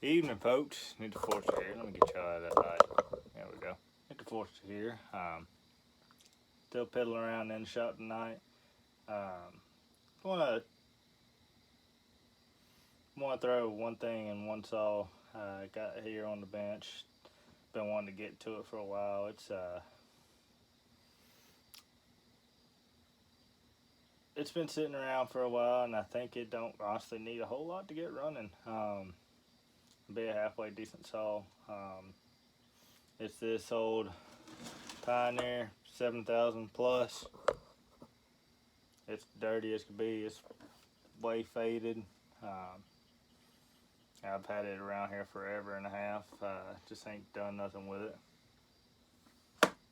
Evening, folks. Need to force it here. Let me get y'all out of that light. There we go. Need to force it here. Still pedaling around in the shop tonight. Want to throw one thing in one saw. Got here on the bench. Been wanting to get to it for a while. It's been sitting around for a while, and I think it don't honestly need a whole lot to get running. Be a halfway decent saw. It's this old Pioneer 7000 plus. It's dirty as could be. It's way faded. I've had it around here forever and a half. Just ain't done nothing with it.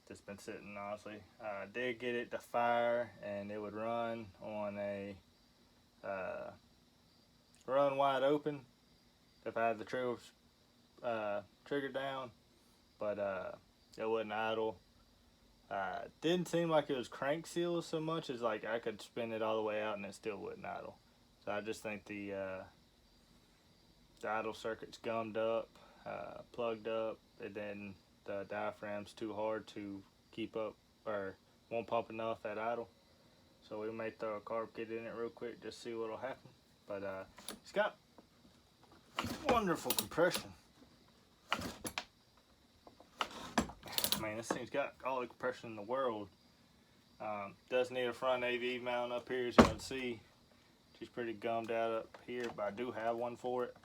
Just been sitting, honestly. I did get it to fire, and it would run on a run wide open if I had the trigger down, but it wouldn't idle. Didn't seem like it was crank sealed so much as like I could spin it all the way out and it still wouldn't idle. So I just think the idle circuit's gummed up, plugged up, and then the diaphragm's too hard to keep up or won't pump enough at idle. So we may throw a carb kit in it real quick just to see what'll happen. But it's got wonderful compression. I mean, this thing's got all the compression in the world. Does need a front AV mount up here, as you can see. She's pretty gummed out up here, but I do have one for it.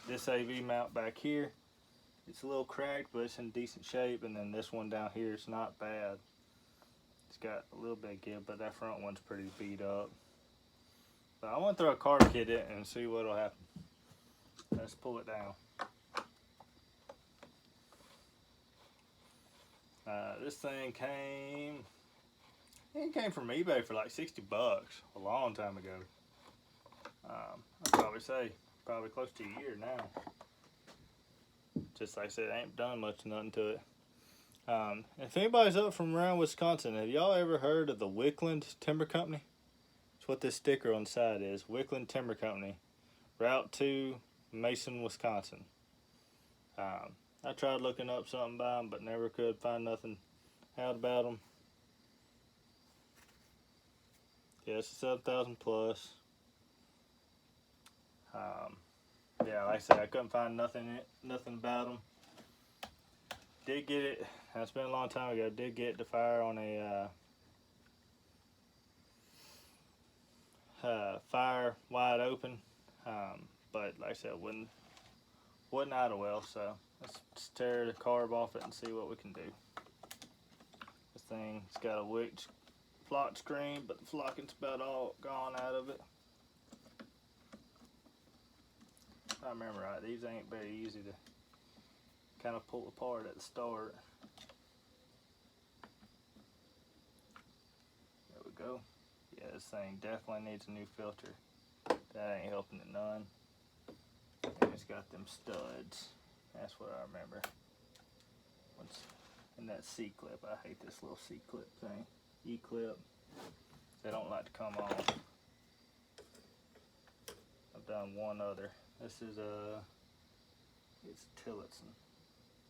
This AV mount back here, it's a little cracked, but it's in decent shape. And then this one down here is not bad. It's got a little bit of give, but that front one's pretty beat up. So I want to throw a carb kit in and see what'll happen. Let's pull it down. This thing came from eBay for like 60 bucks a long time ago. I'd probably say probably close to a year now. Just like I said, I ain't done nothing to it. If anybody's up from around Wisconsin, have y'all ever heard of the Wickland Timber Company? That's what this sticker on the side is. Wickland Timber Company, Route 2, Mason, Wisconsin. I tried looking up something about them, but never could find nothing out about them. Yeah, it's a 7000 plus. Yeah, like I said, I couldn't find nothing about them. Did get it. It's been a long time ago. Did get it to fire on a fire wide open, but like I said, wouldn't idle well. So let's tear the carb off it and see what we can do. This thing's got a wick flock screen, but the flocking's about all gone out of it. If I remember right, these ain't very easy to kind of pull apart at the start. There we go. Yeah, this thing definitely needs a new filter. That ain't helping it none. And it's got them studs. That's what I remember. And that C-clip. I hate this little C-clip thing. E-clip. They don't like to come off. I've done one other. This is it's Tillotson,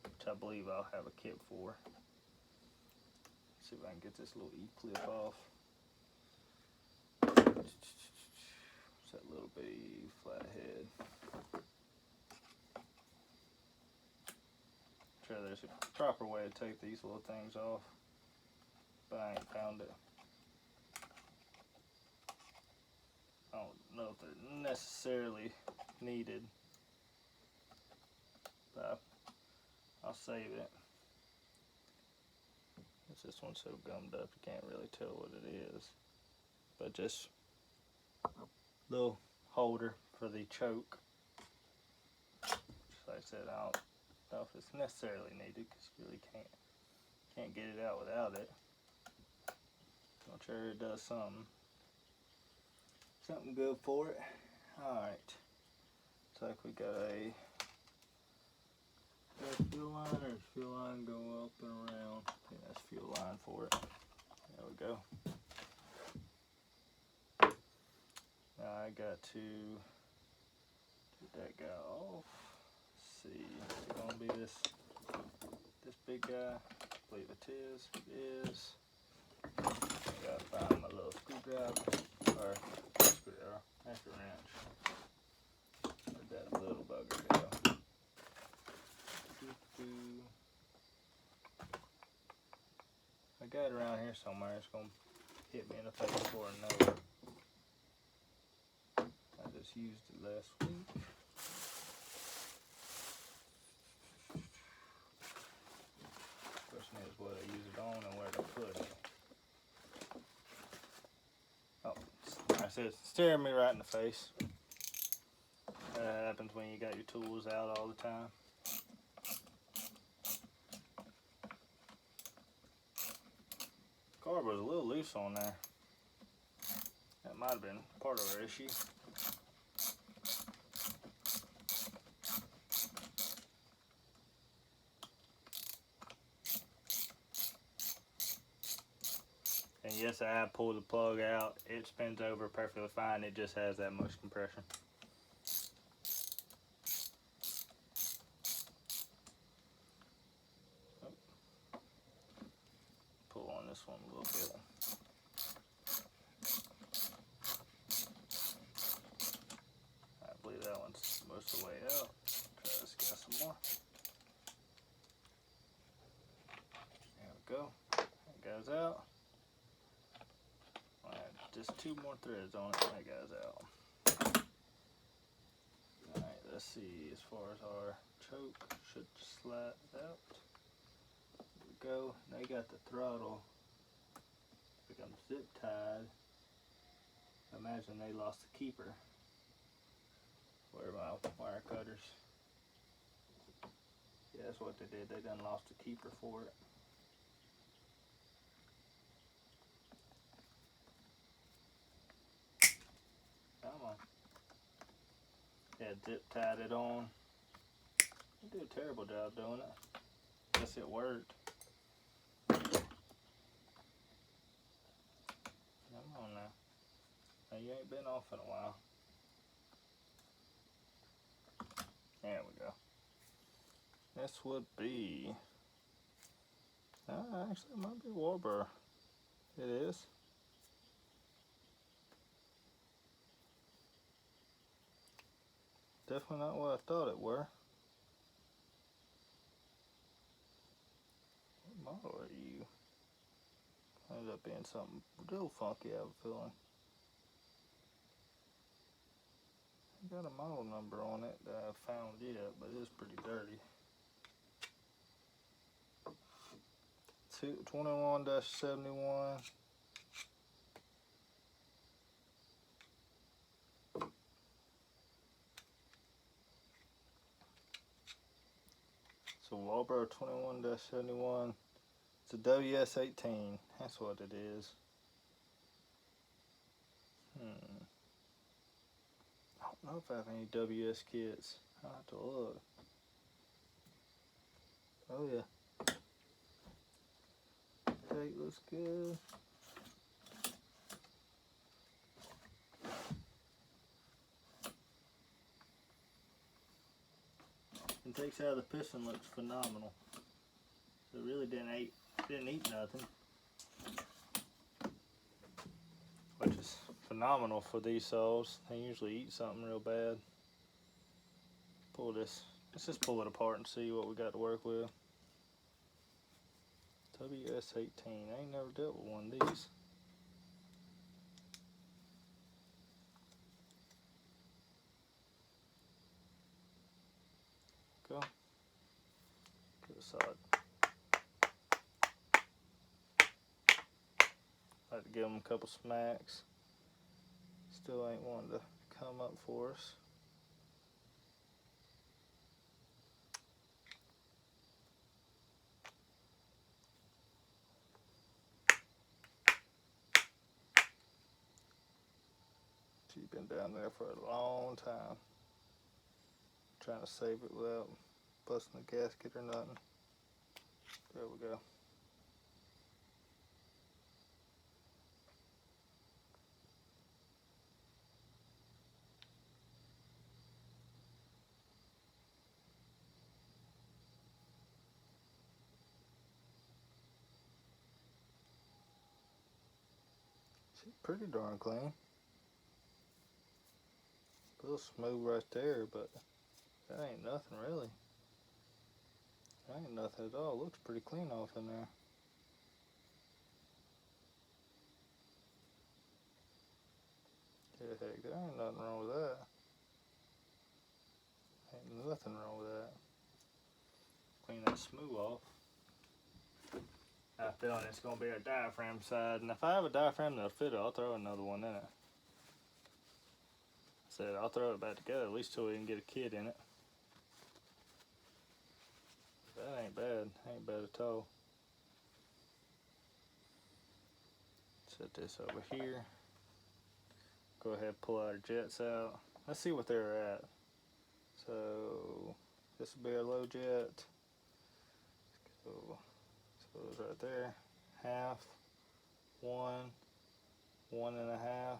which I believe I'll have a kit for. See if I can get this little E-clip off. It's that little bitty flathead. Sure, there's a proper way to take these little things off, but I ain't found it. I don't know if they're necessarily needed, but I'll save it. This one's so gummed up you can't really tell what it is, but just a little holder for the choke. Just like I said, I don't know if it's necessarily needed because you really can't get it out without it. I'm sure it does something good for it. Alright, looks like we got a fuel line, or fuel line go up and around. I think that's fuel line for it. There we go. Now I got to see. Is it gonna be this big guy? I believe it is. It is. Gotta find my little screwdriver. Or screwdriver. That's a wrench. Where'd that little bugger go? I got it around here somewhere. It's gonna hit me in the face before I know it. I just used it last week. Question is what I use it on and where to put it. Oh, I said it's staring me right in the face. That happens when you got your tools out all the time. Carb was a little loose on there. That might have been part of our issue. And yes, I have pulled the plug out. It spins over perfectly fine. It just has that much compression. Pull on this one a little bit. I believe that one's most of the way out. Try this guy some more. There we go. That goes out. Just 2 more threads on it. That goes out. Alright, let's see. As far as our choke, should slide out. There we go. They got the throttle. Become zip tied. Imagine they lost the keeper. Where are my wire cutters? Yeah, that's what they did. They done lost the keeper for it. Come on. Yeah, zip tied it on. You did a terrible job doing it. Guess it worked. Come on now. Now you ain't been off in a while. There we go. This would be. Actually, it might be Warburg. It is. Definitely not what I thought it were. What model are you? Ended up being something real funky, I have a feeling. I got a model number on it that I haven't found yet, but it's pretty dirty. 21-71. So Walbro 21-71. It's a WS18. That's what it is. I don't know if I have any WS kits. I'll have to look. Oh yeah. Tape looks good. Intakes out of the piston looks phenomenal. It really didn't eat nothing. Which is phenomenal for these saws. They usually eat something real bad. Pull this. Let's just pull it apart and see what we got to work with. WS18. I ain't never dealt with one of these. Go. Good side. Like to give them a couple smacks. Still ain't wanting to come up for us. She's been down there for a long time. Trying to save it without busting the gasket or nothing. There we go. She's pretty darn clean. A little smooth right there, but that ain't nothing really. That ain't nothing at all. Looks pretty clean off in there. Yeah, heck, there ain't nothing wrong with that. Ain't nothing wrong with that. Clean that smooth off. I feel it's gonna be our diaphragm side, and if I have a diaphragm that'll fit it, I'll throw another one in it. I said I'll throw it back together at least till we can get a kid in it. That ain't bad. Ain't bad at all. Set this over here. Go ahead and pull our jets out. Let's see what they're at. So this will be our low jet. So it's right there. Half, 1, 1.5,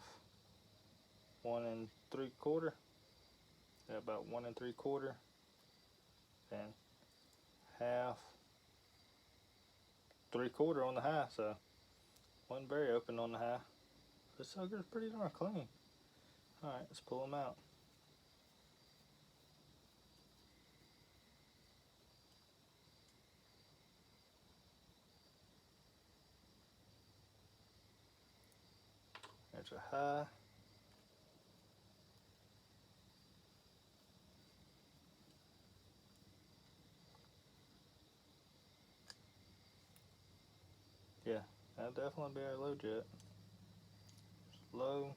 1 3/4. Yeah, about 1 3/4. And half, 3/4 on the high. So wasn't very open on the high. This sucker's pretty darn clean. Alright, let's pull them out. There's a high. Yeah, that'll definitely be our low jet. Low.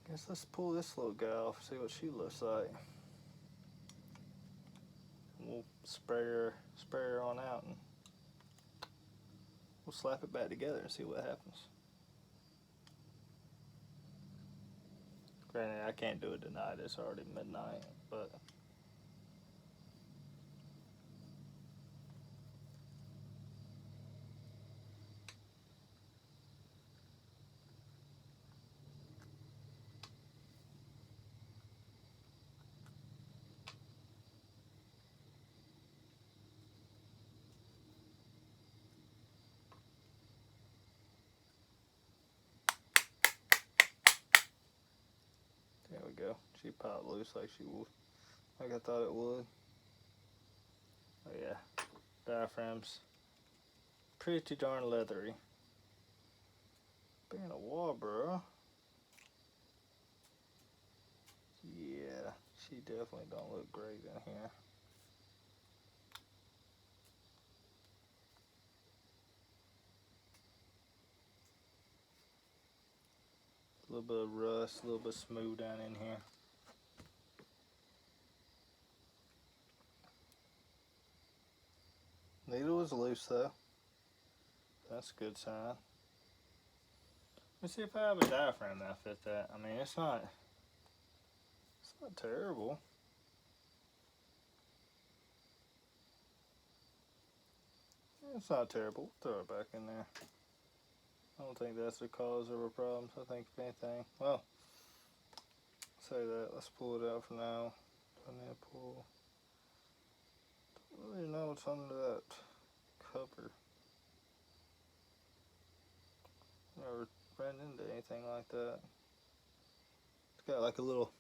Guess let's pull this little guy off, see what she looks like. We'll spray her on out, and we'll slap it back together and see what happens. Granted, I can't do it tonight, it's already midnight, but there we go. She popped loose like I thought it would. Oh yeah, diaphragm's pretty darn leathery. Being a warbler, yeah, she definitely don't look great in here. A little bit of rust, a little bit smooth down in here. Needle is loose though. That's a good sign. Let me see if I have a diaphragm that'll fit that. I mean, it's not terrible. It's not terrible. We'll throw it back in there. I don't think that's the cause of our problems. I think if anything, well, say that. Let's pull it out for now. And then pull. Don't really know what's under that cover. Never ran into anything like that. It's got like a little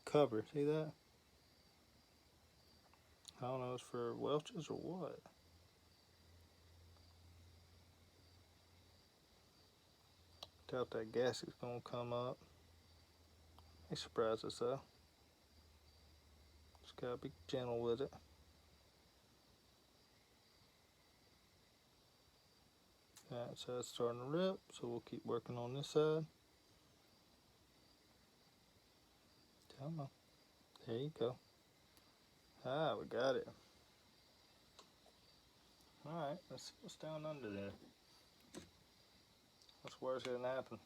cover. See that? I don't know if it's for Welch's or what. Doubt that gasket's gonna come up. May surprise us though. Just gotta be gentle with it. Alright, so it's starting to rip, so we'll keep working on this side. Come on. There you go. Ah, we got it. Alright, let's see what's down under there. What's worse than happen?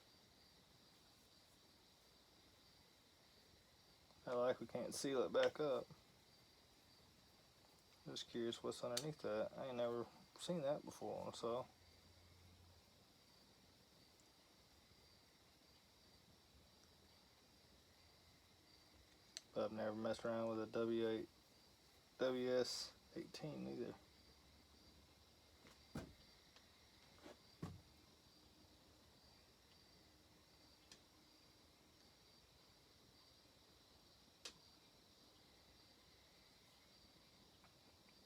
I like we can't seal it back up. Just curious what's underneath that. I ain't never seen that before, so. But I've never messed around with a W8, WS18 either.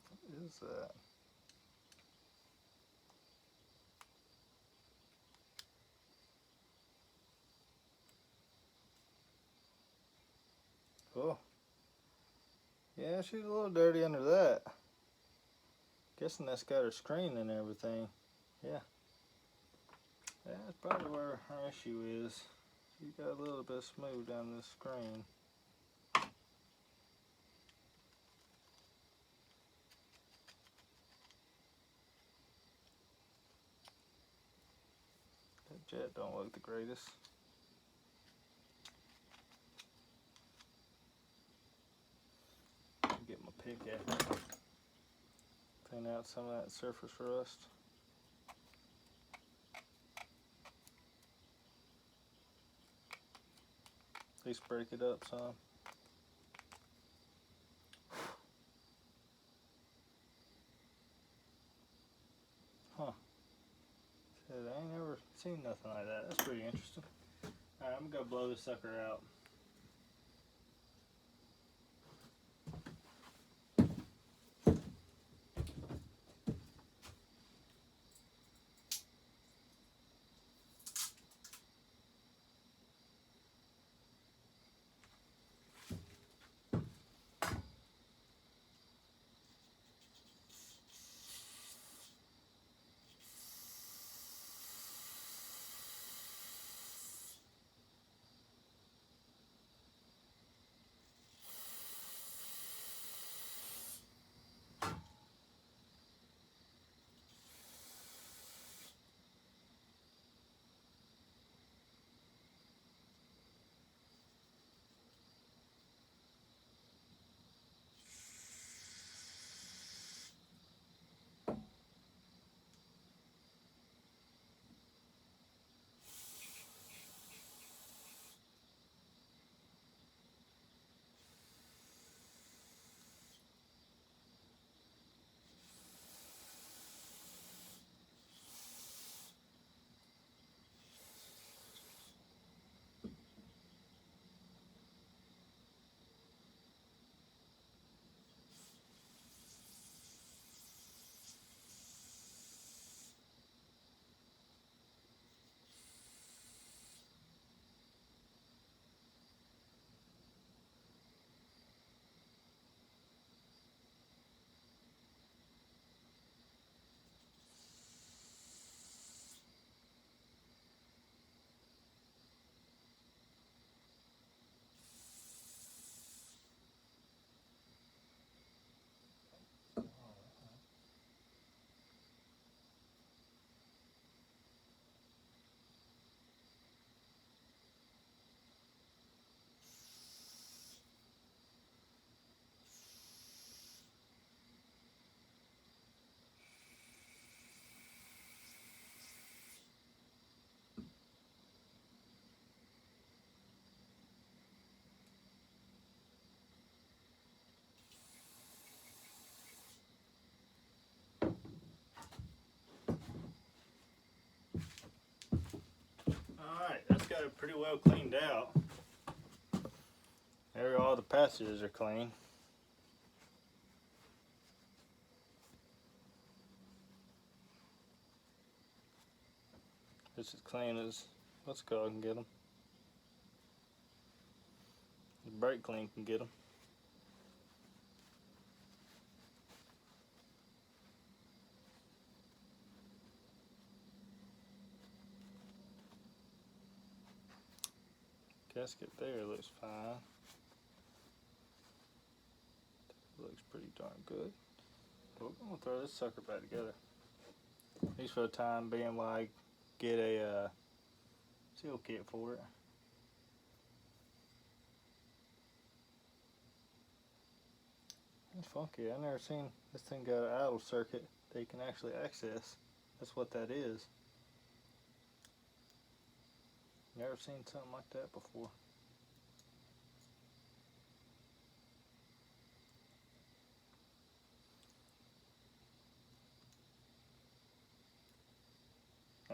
What is that? Oh, yeah, she's a little dirty under that. Guessing that's got her screen and everything. Yeah. Yeah, that's probably where her issue is. She's got a little bit smooth down this screen. That jet don't look the greatest. Get my pick at it. Clean out some of that surface rust. At least break it up some. Huh. Said I ain't never seen nothing like that. That's pretty interesting. Alright, I'm gonna go blow this sucker out. Alright, that's got it pretty well cleaned out. There, all the passages are clean. It's as clean as what's called can get them. The brake clean can get them. Gasket there looks fine. Looks pretty darn good. We're gonna throw this sucker back together. At least for the time being while I get a seal kit for it. It's funky. I've never seen this thing got an idle circuit that you can actually access. That's what that is. Never seen something like that before.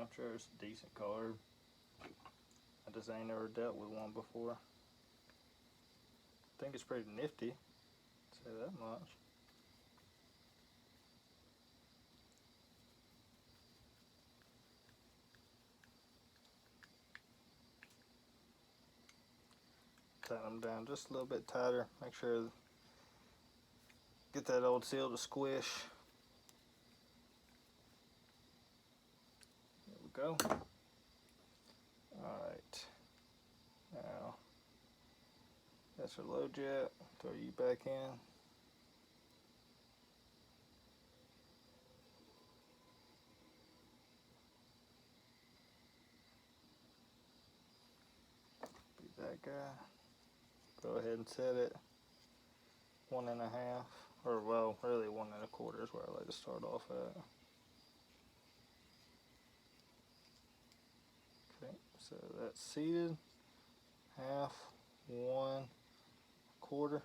I'm sure it's a decent carb. I just ain't never dealt with one before. I think it's pretty nifty, say that much. Tighten them down just a little bit tighter. Make sure get that old seal to squish. There we go. Alright. Now that's our low jet. Throw you back in. Be that guy. Go ahead and set it 1.5, or well, really 1.25 is where I like to start off at. Okay, so that's seated. 1/2, 1/4.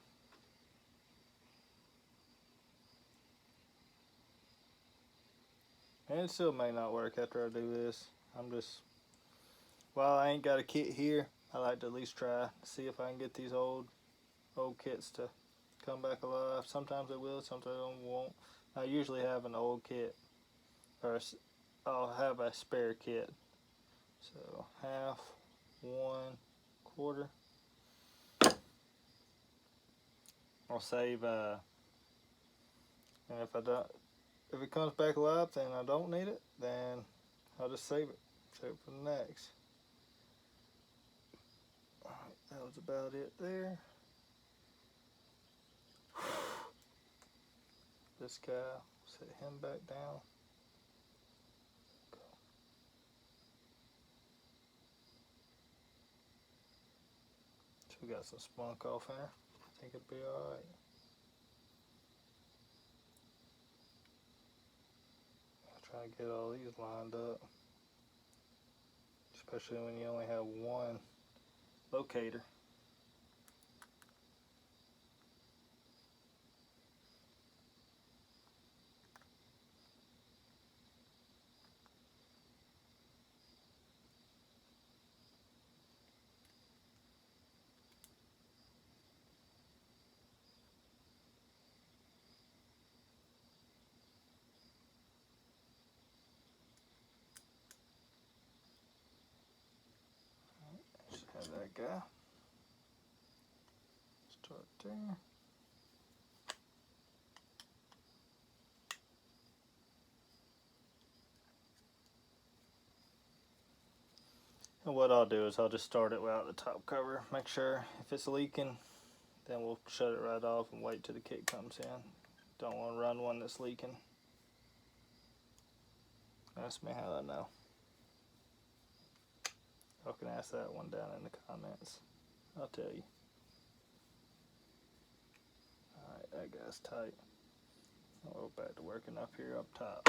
And it still may not work after I do this. While I ain't got a kit here, I like to at least try, see if I can get these old kits to come back alive. Sometimes they will, sometimes they won't. I usually have an old kit, or I'll have a spare kit. So 1/2, 1/4. I'll save, and if it comes back alive, then I don't need it, then I'll just save it for the next. Alright, that was about it there. This guy, set him back down. So we got some spunk off there. I think it'll be alright. Try to get all these lined up, especially when you only have one locator. Just have that guy. Start there. And what I'll do is I'll just start it without the top cover. Make sure if it's leaking, then we'll shut it right off and wait till the kit comes in. Don't want to run one that's leaking. Ask me how I know. Y'all can ask that one down in the comments. I'll tell you. Alright, that guy's tight. I'll go back to working up here up top.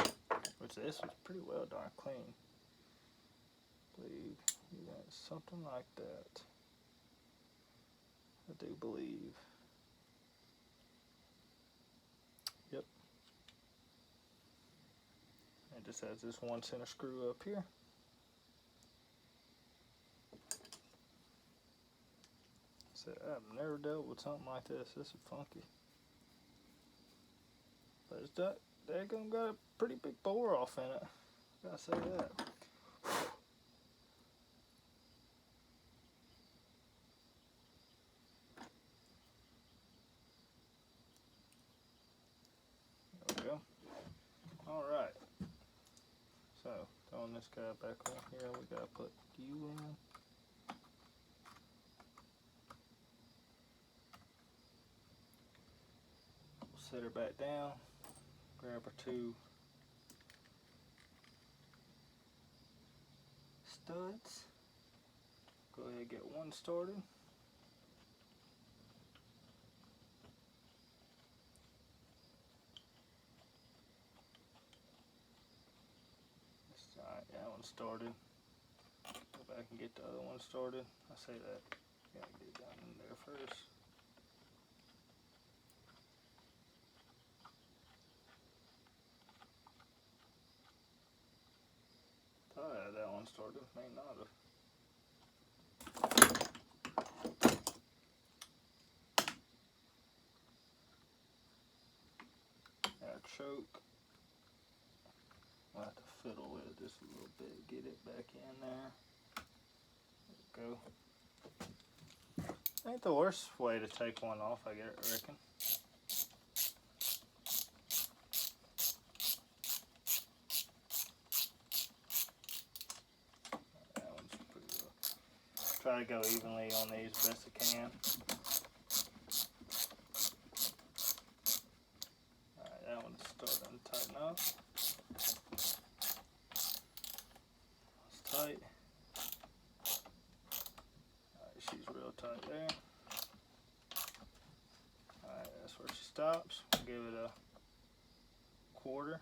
Which this was pretty well darn clean. I believe you got something like that. I do believe. Yep. It just has this 1 center screw up here. So I've never dealt with something like this. This is funky. But it's they're gonna got a pretty big bore off in it. Gotta say that. There we go. Alright. So throwing this guy back on here, we gotta put you in. Set her back down. Grab our 2 studs. Go ahead and get one started. Alright, that one started. Go back and get the other one started. I say that. Gotta get it down in there first. Thought I sort of, may not have. Our choke, we'll have to fiddle with it just a little bit, get it back in there. There we go. Ain't the worst way to take one off, I reckon. That one's pretty rough. Try to go evenly on these best I can. Alright, that one's starting to tighten up. It's tight. Alright, she's real tight there. Alright, that's where she stops. We'll give it a quarter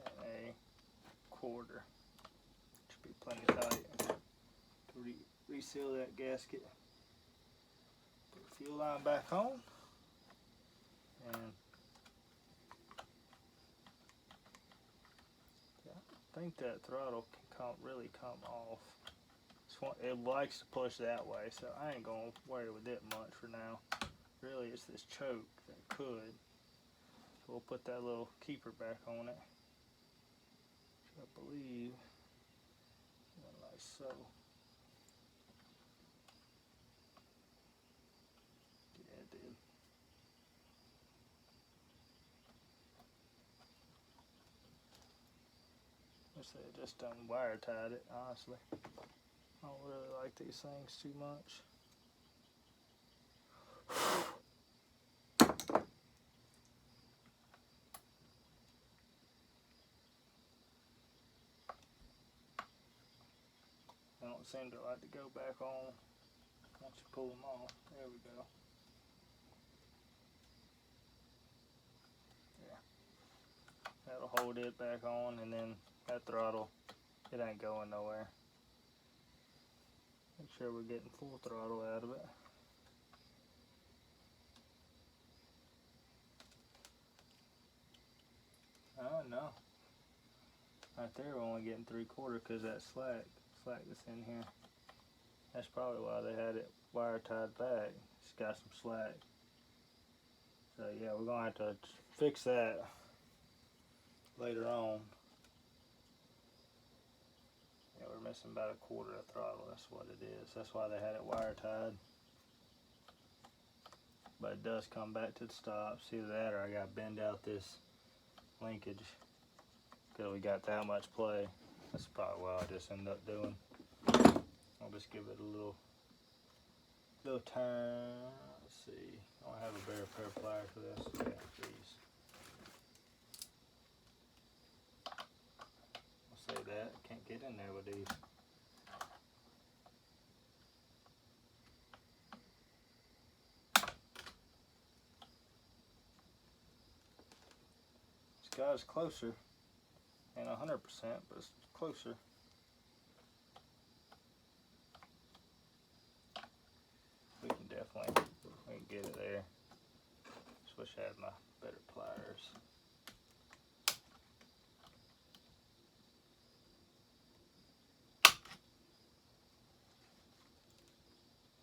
and a quarter. Should be plenty tight to reseal that gasket. Put the fuel line back on, and I think that throttle can really come off. It likes to push that way, so I ain't gonna worry with it much for now. Really, it's this choke that could. So we'll put that little keeper back on it. I believe went like so. Yeah, it did. I say I just done wire tied it, honestly. I don't really like these things too much. They don't seem to like to go back on once you pull them off. There we go. Yeah. That'll hold it back on, and then that throttle, it ain't going nowhere. Make sure we're getting full throttle out of it. Oh no. Right there we're only getting 3/4 because that slack that's in here. That's probably why they had it wire tied back. It's got some slack. So yeah, we're gonna have to fix that later on. Yeah, we're missing about 1/4 of throttle, that's what it is. That's why they had it wire tied. But it does come back to the stop. See that, or I gotta bend out this linkage because we got that much play. That's probably what I just end up doing. I'll just give it a little turn. Let's see. I don't have a better pair of pliers for this. Yeah, these. I'll say that. I can't get in there with these. This guy's closer. Ain't 100%, but it's closer. We can get it there. Just wish I had my better pliers.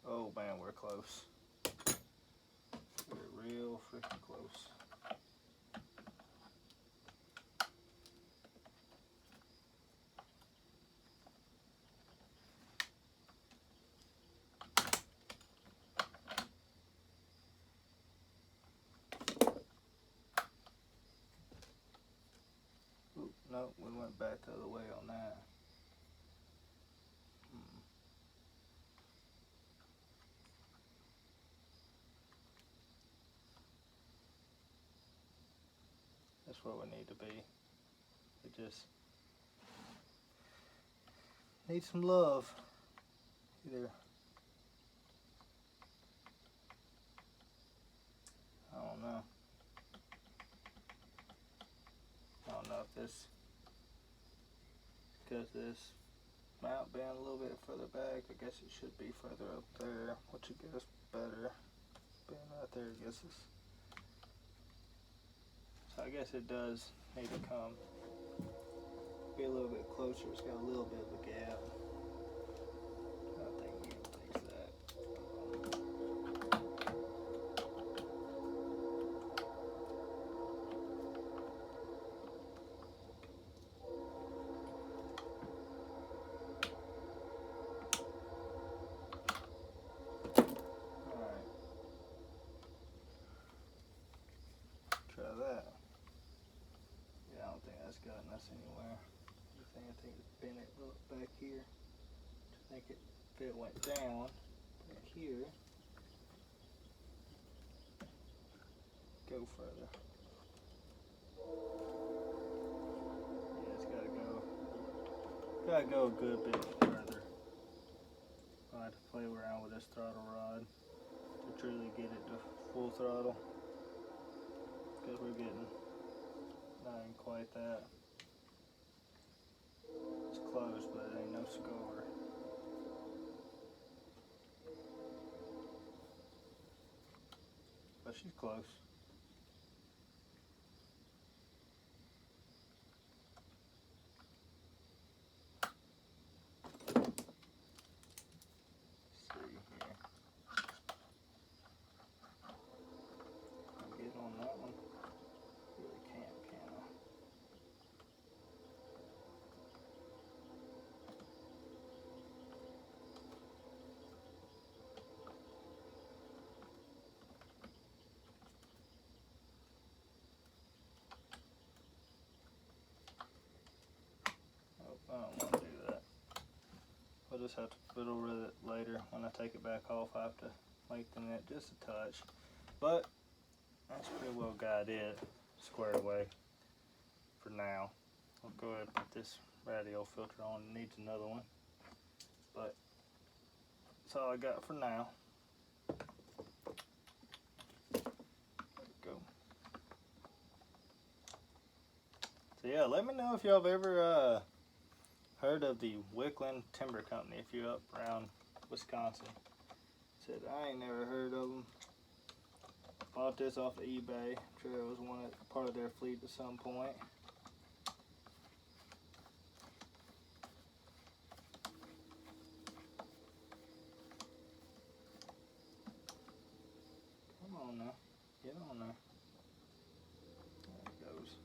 Oh man, we're close. We're real freaking close. Oop, no, we went back the other way on that. That's where we need to be. It just needs some love. Either I don't know. I don't know if this, because this mount being a little bit further back, I guess it should be further up there, which I guess better. Being right there, I guess it's, so I guess it does need to come Be a little bit closer. It's got a little bit of a gap. I think you can fix that. Alright. Try that. Yeah, I don't think that's gotten us anywhere. I think it's bent it back here. I think if it went down back here, go further. Yeah, it's gotta go a good bit further. I'll have to play around with this throttle rod to truly get it to full throttle, because we're getting not even quite that. It's close, but it ain't no score. But she's close. I don't want to do that. I'll just have to fiddle with it later. When I take it back off, I have to lengthen it just a touch. But that's pretty well got it squared away for now. I'll go ahead and put this radio filter on. It needs another one. But that's all I got for now. There we go. So yeah, let me know if y'all have ever heard of the Wickland Timber Company if you're up around Wisconsin. Said I ain't never heard of them. Bought this off of eBay. I'm sure it was part of their fleet at some point. Come on now, get on there. There it goes.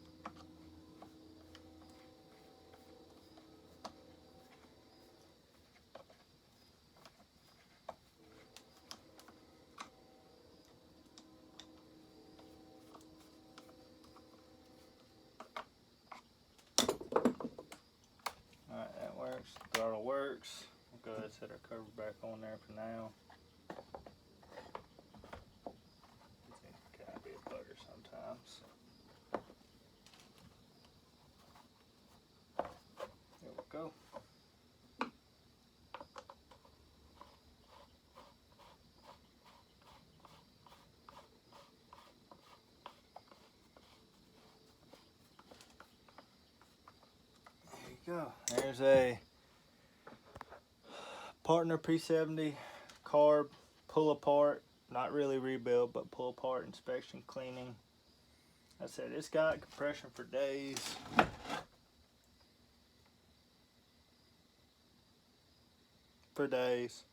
Alright, that works. Throttle works. We'll go ahead and set our cover back on there for now. It can be a bugger sometimes. There we go. Go. There's a Partner P70 carb pull apart, not really rebuild, but pull apart inspection cleaning. I said it's got compression for days. For days.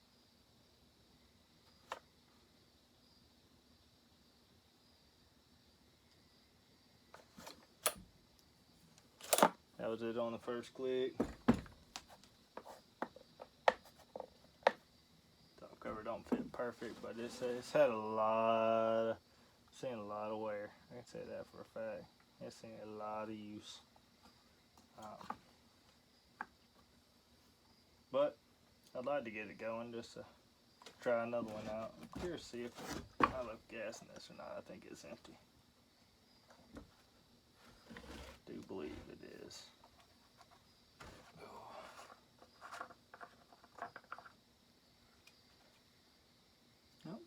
That was it on the first click. Top cover don't fit perfect, but it's had a lot, seen a lot of wear. I can say that for a fact. It's seen a lot of use. But I'd like to get it going just to try another one out. I'm curious to see if I left gas in this or not. I think it's empty. Do believe it is. Nope.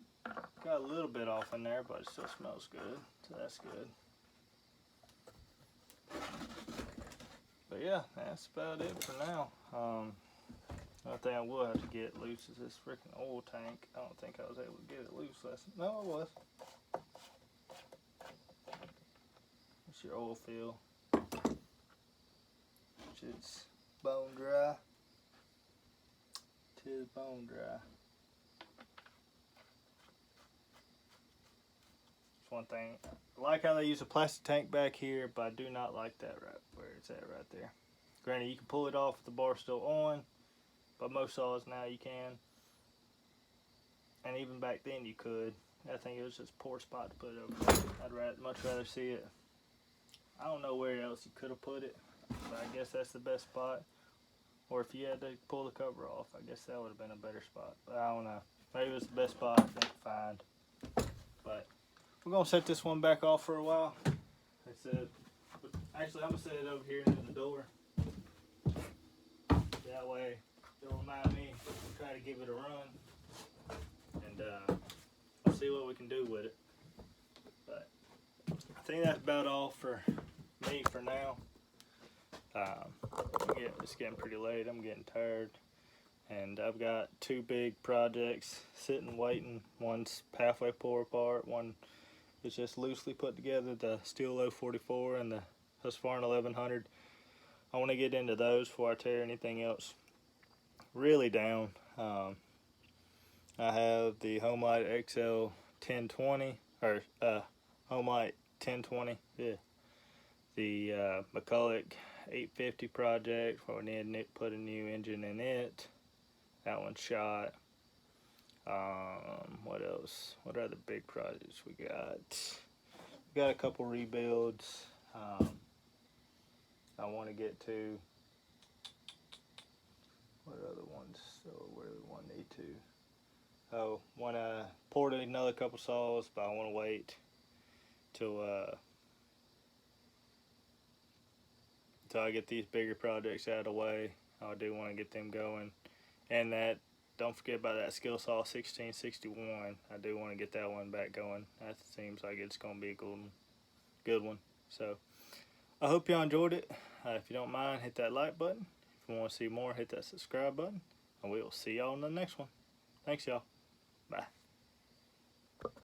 Got a little bit off in there, but it still smells good, so that's good. But yeah, that's about it for now. Another thing I will have to get loose is this freaking oil tank. I don't think I was able to get it loose last. No, I was. It's your oil fill. much it's bone dry. Tis bone dry. That's one thing. I like how they use a plastic tank back here, but I do not like that right where it's at right there. Granted, you can pull it off if the bar's still on, but most saws now you can. And even back then you could. I think it was just a poor spot to put it over there. I'd much rather see it. I don't know where else you could have put it, but I guess that's the best spot. Or if you had to pull the cover off, I guess that would have been a better spot. But I don't know. Maybe it was the best spot I can find. But we're going to set this one back off for a while. Actually, I'm going to set it over here near the door. That way, it'll remind me to try to give it a run. And we'll see what we can do with it. But I think that's about all for me for now. It's getting pretty late. I'm getting tired. And I've got two big projects sitting waiting. One's halfway pour apart. One is just loosely put together, the Steel 044 and the Husqvarna 1100. I want to get into those before I tear anything else really down. I have the Homelight XL 1020, or Homelight 1020, yeah. The McCulloch 850 project, where we need to put a new engine in it. That one's shot. What else? What other big projects we got? We got a couple rebuilds. I want to get to. What other ones? So where do we want to need to? Oh, want to port another couple saws, but I want to wait till I get these bigger projects out of the way. I do want to get them going. And that, don't forget about that skill saw 1661. I do want to get that one back going. That seems like it's going to be a good one. So I hope y'all enjoyed it. If you don't mind, hit that like button. If you want to see more, hit that subscribe button. And we will see y'all in the next one. Thanks, y'all. Bye.